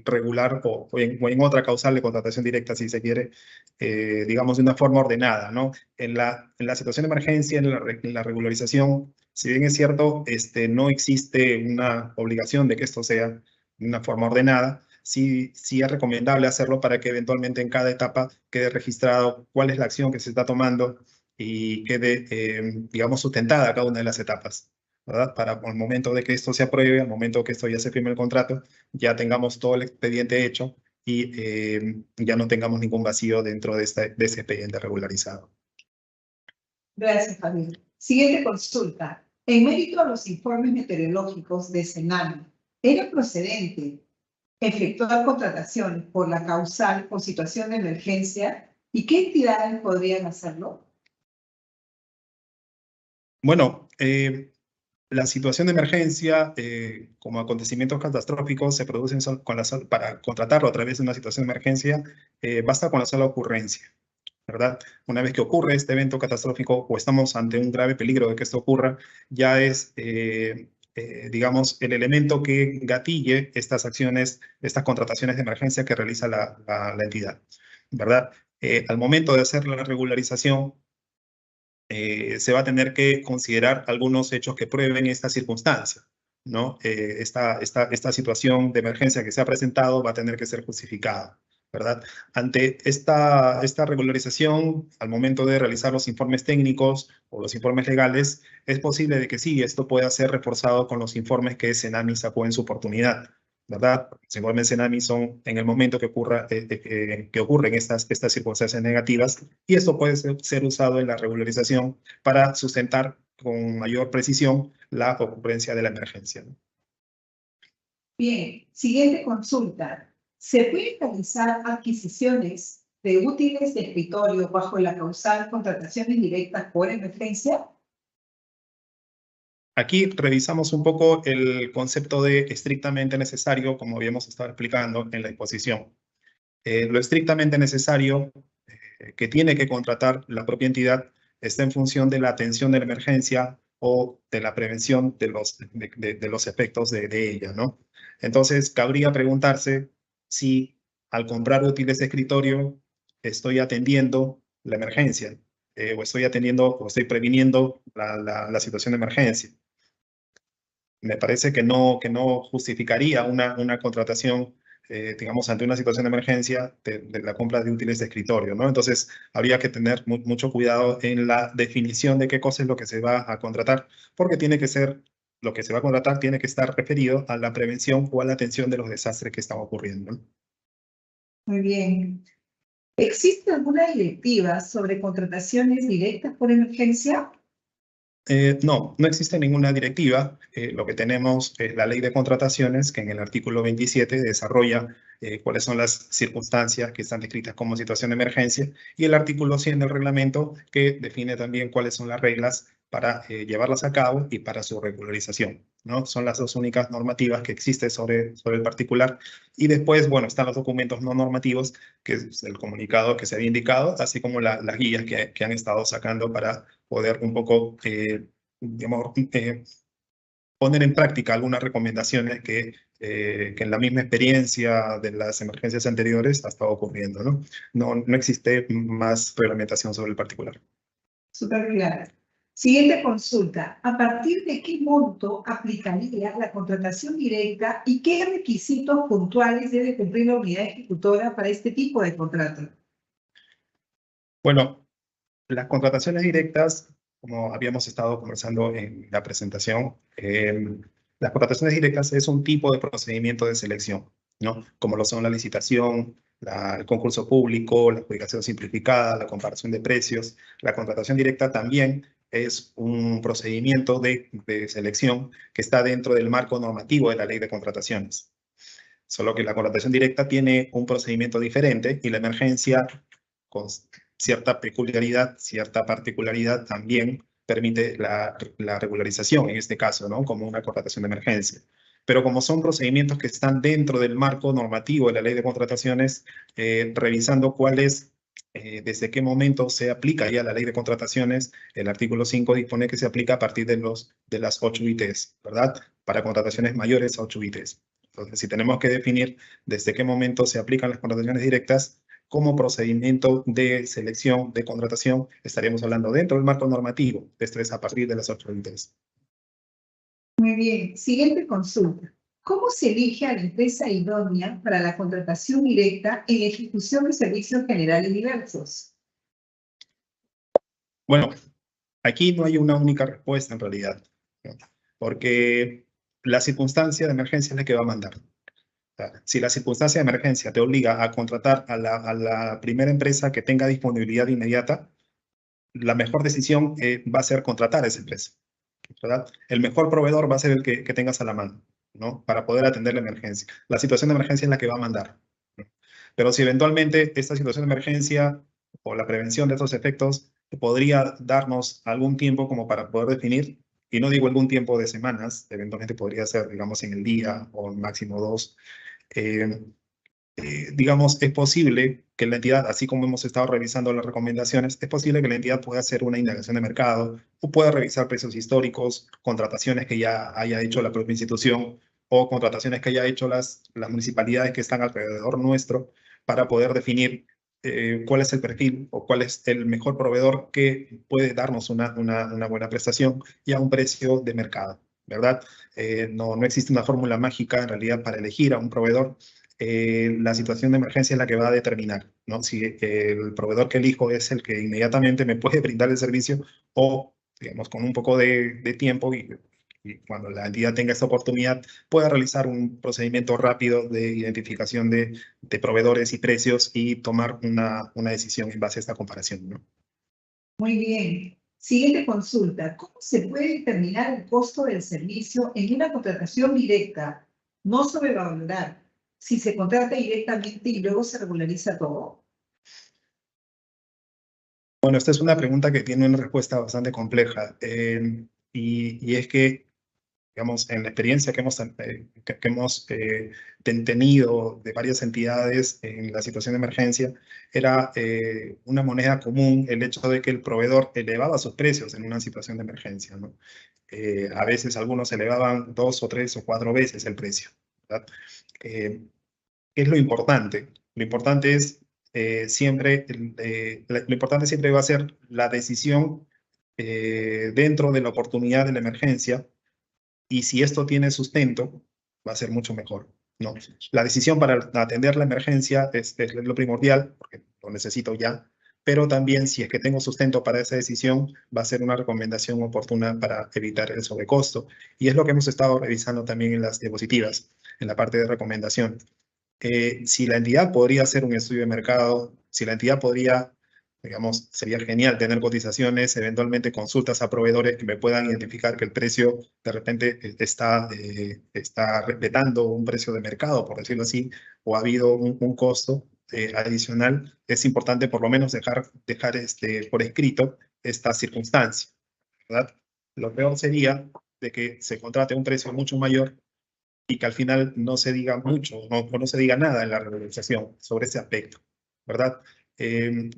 regular o en otra causal de contratación directa, si se quiere, digamos, de una forma ordenada, ¿no? En la situación de emergencia, en la regularización, si bien es cierto, no existe una obligación de que esto sea de una forma ordenada, sí es recomendable hacerlo para que eventualmente en cada etapa quede registrado cuál es la acción que se está tomando y quede, digamos, sustentada cada una de las etapas, ¿verdad? Para el momento de que esto se apruebe, al momento que esto ya se firme el contrato, ya tengamos todo el expediente hecho y ya no tengamos ningún vacío dentro de ese expediente regularizado. Gracias, Javier. Siguiente consulta. En mérito a los informes meteorológicos de SENAMI, ¿era procedente efectuar contrataciones por la causal por situación de emergencia? ¿Y qué entidades podrían hacerlo? Bueno, la situación de emergencia, como acontecimientos catastróficos, se producen para contratarlo a través de una situación de emergencia, basta con la sola ocurrencia, ¿verdad? Una vez que ocurre este evento catastrófico o estamos ante un grave peligro de que esto ocurra, ya es, digamos, el elemento que gatille estas acciones, estas contrataciones de emergencia que realiza la entidad, ¿verdad? Al momento de hacer la regularización, se va a tener que considerar algunos hechos que prueben esta circunstancia, ¿no? Esta situación de emergencia que se ha presentado va a tener que ser justificada, ¿verdad? Ante esta regularización, al momento de realizar los informes técnicos o los informes legales, es posible de que sí, esto pueda ser reforzado con los informes que SENAMI sacó en su oportunidad, ¿verdad? Según el Senami, son en el momento que ocurren estas circunstancias negativas, y esto puede ser usado en la regularización para sustentar con mayor precisión la ocurrencia de la emergencia, ¿no? Bien, siguiente consulta. ¿Se pueden realizar adquisiciones de útiles de escritorio bajo la causal contrataciones directas por emergencia? Aquí revisamos un poco el concepto de estrictamente necesario, como habíamos estado explicando en la exposición. Lo estrictamente necesario que tiene que contratar la propia entidad está en función de la atención de la emergencia o de la prevención de los efectos de ella, ¿no? Entonces, cabría preguntarse si al comprar útiles de escritorio estoy atendiendo la emergencia, o estoy atendiendo o estoy previniendo la situación de emergencia. Me parece que no justificaría una contratación, digamos, ante una situación de emergencia de la compra de útiles de escritorio, ¿no? Entonces, habría que tener mucho cuidado en la definición de qué cosa es lo que se va a contratar, porque tiene que ser, lo que se va a contratar tiene que estar referido a la prevención o a la atención de los desastres que están ocurriendo, ¿no? Muy bien. ¿Existe alguna directiva sobre contrataciones directas por emergencia? No, no existe ninguna directiva. Lo que tenemos es la ley de contrataciones, que en el artículo 27 desarrolla cuáles son las circunstancias que están descritas como situación de emergencia, y el artículo 100 del reglamento, que define también cuáles son las reglas para llevarlas a cabo y para su regularización, ¿no? Son las dos únicas normativas que existen sobre el particular. Y después, bueno, están los documentos no normativos, que es el comunicado que se había indicado, así como las guías que han estado sacando para poder un poco, digamos, poner en práctica algunas recomendaciones que en la misma experiencia de las emergencias anteriores ha estado ocurriendo, ¿no? No existe más reglamentación sobre el particular. Súper claro. Siguiente consulta. ¿A partir de qué monto aplicaría la contratación directa y qué requisitos puntuales debe cumplir la unidad ejecutora para este tipo de contrato? Bueno, las contrataciones directas, como habíamos estado conversando en la presentación, las contrataciones directas es un tipo de procedimiento de selección, ¿no? Como lo son la licitación, el concurso público, la adjudicación simplificada, la comparación de precios. La contratación directa también es un procedimiento de selección que está dentro del marco normativo de la ley de contrataciones. Solo que la contratación directa tiene un procedimiento diferente, y la emergencia, con cierta peculiaridad, cierta particularidad, también permite la regularización, en este caso, ¿no? Como una contratación de emergencia. Pero como son procedimientos que están dentro del marco normativo de la ley de contrataciones, revisando desde qué momento se aplica ya la ley de contrataciones, el artículo 5 dispone que se aplica a partir de las 8 UITs, ¿verdad? Para contrataciones mayores a 8 UITs. Entonces, si tenemos que definir desde qué momento se aplican las contrataciones directas como procedimiento de selección de contratación, estaríamos hablando dentro del marco normativo, esto es a partir de las 8 UITs. Muy bien. Siguiente consulta. ¿Cómo se elige a la empresa idónea para la contratación directa en la ejecución de servicios generales diversos? Bueno, aquí no hay una única respuesta en realidad, ¿no? Porque la circunstancia de emergencia es la que va a mandar. O sea, si la circunstancia de emergencia te obliga a contratar a la primera empresa que tenga disponibilidad inmediata, la mejor decisión va a ser contratar a esa empresa, ¿verdad? El mejor proveedor va a ser el que tengas a la mano, ¿no? Para poder atender la emergencia. La situación de emergencia es la que va a mandar, ¿no? Pero si eventualmente esta situación de emergencia o la prevención de estos efectos podría darnos algún tiempo como para poder definir, y no digo algún tiempo de semanas, eventualmente podría ser, digamos, en el día o máximo 2, eh, digamos, es posible que la entidad, así como hemos estado revisando las recomendaciones, es posible que la entidad pueda hacer una indagación de mercado o pueda revisar precios históricos, contrataciones que ya haya hecho la propia institución o contrataciones que haya hecho las municipalidades que están alrededor nuestro, para poder definir cuál es el perfil o cuál es el mejor proveedor que puede darnos una buena prestación y a un precio de mercado, ¿verdad? No existe una fórmula mágica en realidad para elegir a un proveedor. La situación de emergencia es la que va a determinar, ¿no? Si el proveedor que elijo es el que inmediatamente me puede brindar el servicio, o, digamos, con un poco de tiempo y cuando la entidad tenga esta oportunidad, pueda realizar un procedimiento rápido de identificación de proveedores y precios y tomar una decisión en base a esta comparación, ¿no? Muy bien. Siguiente consulta. ¿Cómo se puede determinar el costo del servicio en una contratación directa? No sobrevalorar. Si se contrata directamente y luego se regulariza todo. Bueno, esta es una pregunta que tiene una respuesta bastante compleja. Y es que, digamos, en la experiencia que hemos tenido de varias entidades en la situación de emergencia, era una moneda común el hecho de que el proveedor elevaba sus precios en una situación de emergencia, ¿no? A veces algunos elevaban 2 o 3 o 4 veces el precio, ¿verdad? ¿Qué es lo importante? Lo importante es lo importante siempre va a ser la decisión dentro de la oportunidad de la emergencia, y si esto tiene sustento, va a ser mucho mejor, ¿no? La decisión para atender la emergencia es lo primordial, porque lo necesito ya, pero también si es que tengo sustento para esa decisión, va a ser una recomendación oportuna para evitar el sobrecosto. Y es lo que hemos estado revisando también en las diapositivas, en la parte de recomendación. Si la entidad podría hacer un estudio de mercado, si la entidad podría, digamos, sería genial tener cotizaciones, eventualmente consultas a proveedores que me puedan identificar que el precio de repente está respetando un precio de mercado, por decirlo así, o ha habido un costo adicional. Es importante por lo menos dejar por escrito esta circunstancia, ¿verdad? Lo peor sería de que se contrate un precio mucho mayor y que al final no se diga mucho o no se diga nada en la regularización sobre ese aspecto, ¿verdad?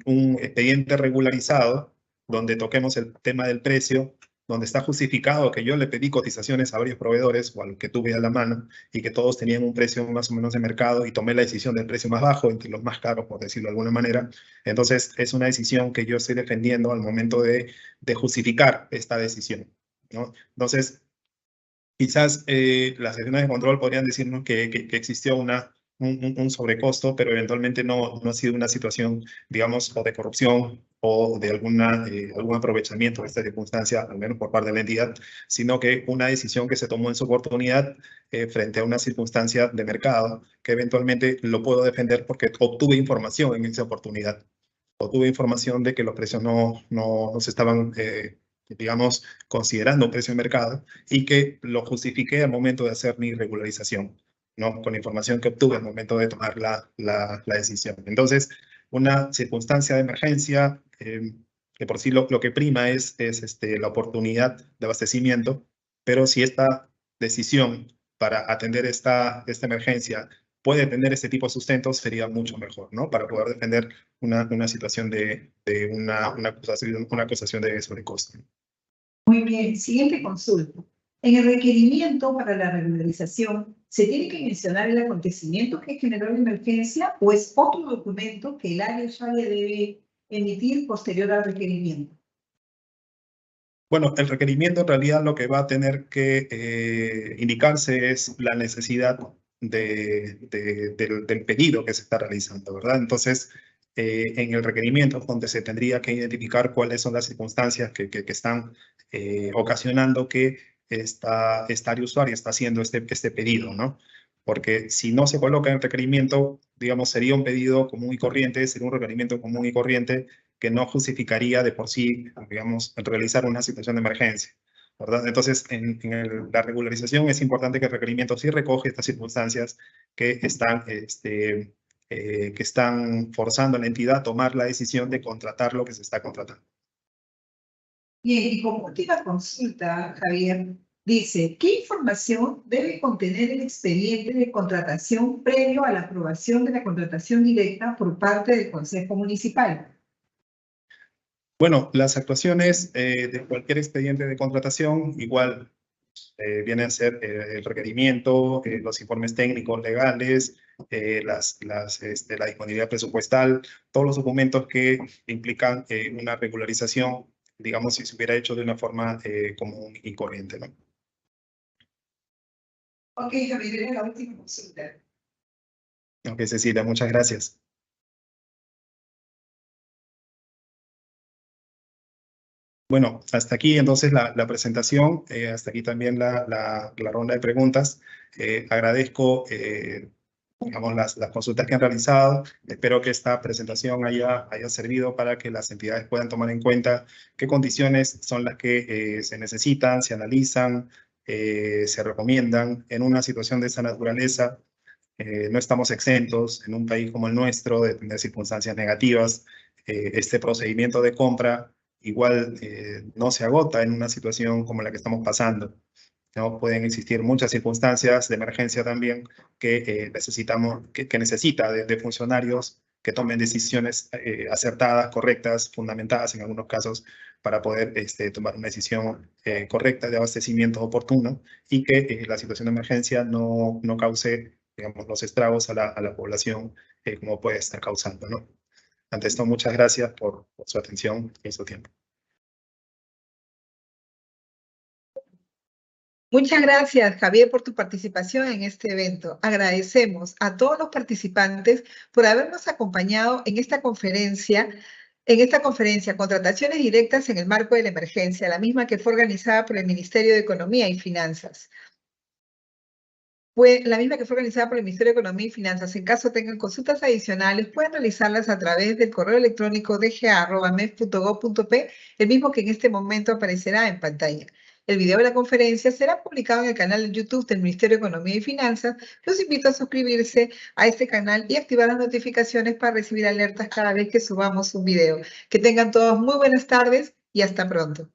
Un expediente regularizado donde toquemos el tema del precio, donde está justificado que yo le pedí cotizaciones a varios proveedores o al que tuve a la mano y que todos tenían un precio más o menos de mercado y tomé la decisión del precio más bajo entre los más caros, por decirlo de alguna manera. Entonces, es una decisión que yo estoy defendiendo al momento de justificar esta decisión, ¿no? Entonces, quizás las sesiones de control podrían decirnos que existió un sobrecosto, pero eventualmente no ha sido una situación, digamos, o de corrupción o de algún aprovechamiento de esta circunstancia, al menos por parte de la entidad, sino que una decisión que se tomó en su oportunidad frente a una circunstancia de mercado, que eventualmente lo puedo defender porque obtuve información en esa oportunidad. Obtuve información de que los precios no se estaban digamos, considerando un precio de mercado y que lo justifiqué al momento de hacer mi regularización, ¿no? Con la información que obtuve al momento de tomar la decisión. Entonces, una circunstancia de emergencia, que por sí lo que prima es la oportunidad de abastecimiento, pero si esta decisión para atender esta emergencia puede tener este tipo de sustentos, sería mucho mejor, ¿no? Para poder defender una situación de una acusación de sobrecosto. Muy bien. Siguiente consulta. En el requerimiento para la regularización, ¿se tiene que mencionar el acontecimiento que generó la emergencia o es otro documento que el área usuaria debe emitir posterior al requerimiento? Bueno, el requerimiento en realidad lo que va a tener que indicarse es la necesidad del pedido que se está realizando, ¿verdad? Entonces, en el requerimiento es donde se tendría que identificar cuáles son las circunstancias que están ocasionando que esta área usuaria está haciendo este pedido, ¿no? Porque si no se coloca en el requerimiento, digamos, sería un pedido común y corriente, sería un requerimiento común y corriente que no justificaría de por sí, digamos, realizar una situación de emergencia, ¿verdad? Entonces, la regularización es importante que el requerimiento sí recoge estas circunstancias que están forzando a la entidad a tomar la decisión de contratar lo que se está contratando. Bien, y como última consulta, Javier, dice, ¿qué información debe contener el expediente de contratación previo a la aprobación de la contratación directa por parte del Consejo Municipal? Bueno, las actuaciones de cualquier expediente de contratación, igual viene a ser el requerimiento, los informes técnicos legales, la disponibilidad presupuestal, todos los documentos que implican una regularización, digamos, si se hubiera hecho de una forma común y corriente, ¿no? Ok, Javier, era la última consulta. Ok, Cecilia, muchas gracias. Bueno, hasta aquí entonces la presentación, hasta aquí también la ronda de preguntas. Agradezco digamos, las consultas que han realizado. Espero que esta presentación haya servido para que las entidades puedan tomar en cuenta qué condiciones son las que se necesitan, se analizan, se recomiendan en una situación de esta naturaleza. No estamos exentos en un país como el nuestro de tener circunstancias negativas. Este procedimiento de compra igual no se agota en una situación como la que estamos pasando, ¿no? Pueden existir muchas circunstancias de emergencia también que necesita de funcionarios que tomen decisiones acertadas, correctas, fundamentadas en algunos casos para poder tomar una decisión correcta de abastecimiento oportuno y que la situación de emergencia no cause, digamos, los estragos a la población como puede estar causando, ¿no? Ante esto, muchas gracias por su atención y su tiempo. Muchas gracias, Javier, por tu participación en este evento. Agradecemos a todos los participantes por habernos acompañado en esta conferencia, Contrataciones Directas en el Marco de la Emergencia, la misma que fue organizada por el Ministerio de Economía y Finanzas. La misma que fue organizada por el Ministerio de Economía y Finanzas. En caso tengan consultas adicionales, pueden realizarlas a través del correo electrónico dga@mef.gov.p, el mismo que en este momento aparecerá en pantalla. El video de la conferencia será publicado en el canal de YouTube del Ministerio de Economía y Finanzas. Los invito a suscribirse a este canal y activar las notificaciones para recibir alertas cada vez que subamos un video. Que tengan todos muy buenas tardes y hasta pronto.